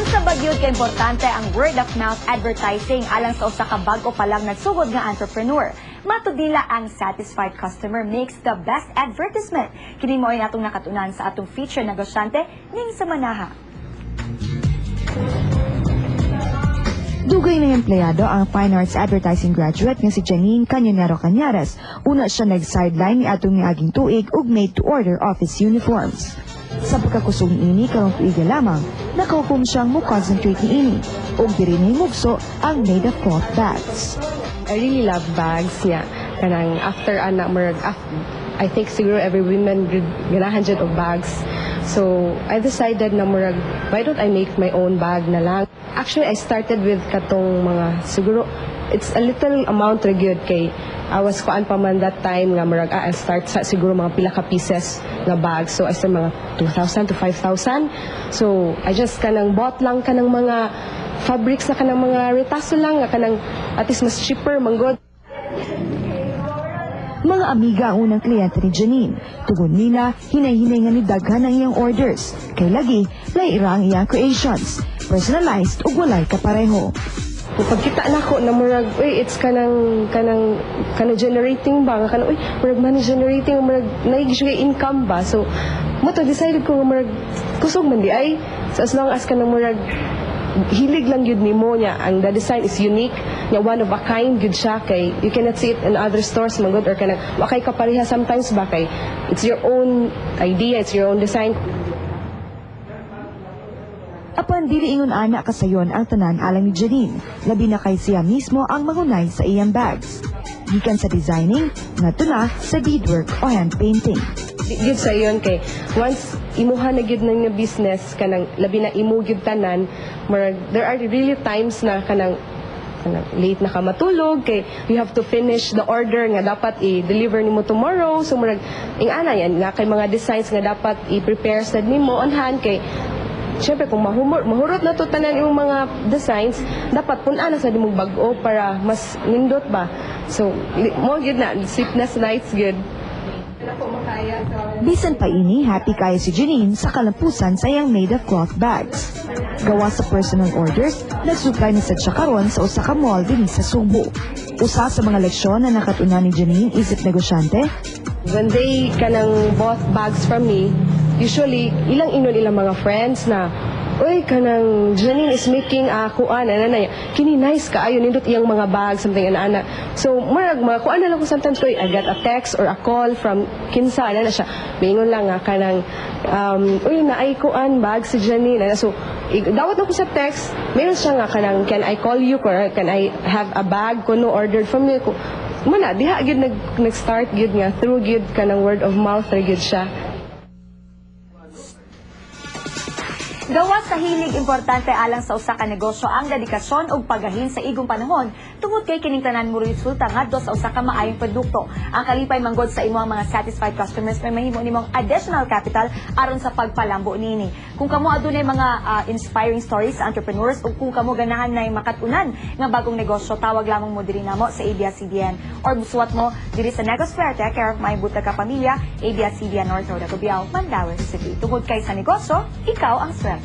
Unsa ba gyud ka importante ang word of mouth advertising alang sa usa ka bag-o pa lang nagsugod nga entrepreneur. Matud nila ang satisfied customer makes the best advertisement. Kini mao ay atong nakatunan sa atong feature negosyante ning sa Manaha. Dugay na empleyado ang Fine Arts Advertising graduate nga si Janine Cañonero Cañares. Una siya nag-sideline ni atong niaging tuig ug made-to-order office uniforms. Sa pagkakusog ini karong tuiga lamang, nakahukom siyang mo-concentrate ni ini ug diri na himugso ang made-of-cloth bags. I really love bags niya. Kanang after anak I think siguro every woman ganahan dyan og bags. So I decided na murag, why don't I make my own bag na lang? Actually, I started with katong mga siguro it's a little amount ra gyud kay I was kuan pa man that time nga murag I start sa siguro mga pila ka pieces nga bag. So I start mga 2,000 to 5,000. So I just kanang bought lang kanang mga fabrics na kanang mga retaso lang nga kanang at least mas cheaper manggod. Mga amiga ang unang kliyente ni Janine. Tugon nila, hinay-hinay nga ni daghan ang iyang orders. Kay lagi, laira ang iyang creations. Personalized ug walay kapareho. Pagkita na ko na murag, it's kanang generating ba nga kanang murag money generating murag naigisuy income ba. So mo to decided ko nga murag kusog man di ay so as long as kanang murag hilig lang yun ni mo niya. Ang the design is unique. Niya one of a kind good siya kay you cannot see it in other stores man good or kanang wakay kapareha sometimes ba kay it's your own idea, it's your own design. Apan dili ingon ana kasayon ang tanan alang ni Janine. Labi na kay siya mismo ang mangunay sa iyang bags. Gikan sa designing, ngadto na sa beadwork o hand painting. Gid sa iyon kay once imuha na gyud nang business kanang labi na imo gyud tanan murag there are really times na kanang late na ka matulog kay you have to finish the order nga dapat i-deliver nimo tomorrow so murag ingana yan nga kay mga designs nga dapat i-prepare sad nimo on hand kay syempre kung mahurot na to tanan imong mga designs dapat pun-ana sa dimong bag-o para mas nindot ba so mo gyud na sleepless nights gyud. Bisan pa ini, happy kayo si Janine sa kalampusan sa iyang made-of-cloth bags. Gawa sa personal orders, nagsupply ni Sadya karon sa usa ka mall din sa Subo. Usa sa mga leksyon na nakatunan ni Janine isip negosyante. When they kanang bought bags from me, usually ilang mga friends na uy, kanang Janine is making kuan, kini nice ka, ayo nindot iyang mga bag, something, ana. So, marag, kuan na lang ko sometimes, uy, I got a text or a call from kinsa, na siya. Mingon lang nga, kanang, uy, naay kuan, bag si Janine, So, dawat na ko sa text, meron siya nga, kanang, can I call you, or can I have a bag, kuno ordered from you, mana, diha, gid nag-start, gid nga, through, gid, kanang word of mouth, gid siya. Gawa sa hilig importante alang sa usa ka negosyo ang dedikasyon ug paggahin sa igong panahon tungod kay kining tanan mo resulta ngadto sa usa ka maayong produkto. Ang kalipay manggod sa imong mga satisfied customers may mahimo nimong additional capital aron sa pagpalambo nini. Kung kamo adunay mga inspiring stories sa entrepreneurs ug kung kamo ganahan nay makatunan nga bagong negosyo tawag lamang mo diri namo sa ABS-CBN or busuat mo diri sa Negoswerte care of my buta ka pamilya ABS-CBN North Road Gubiao, Mandaue City. Tungod kay sa negosyo, ikaw ang swerte.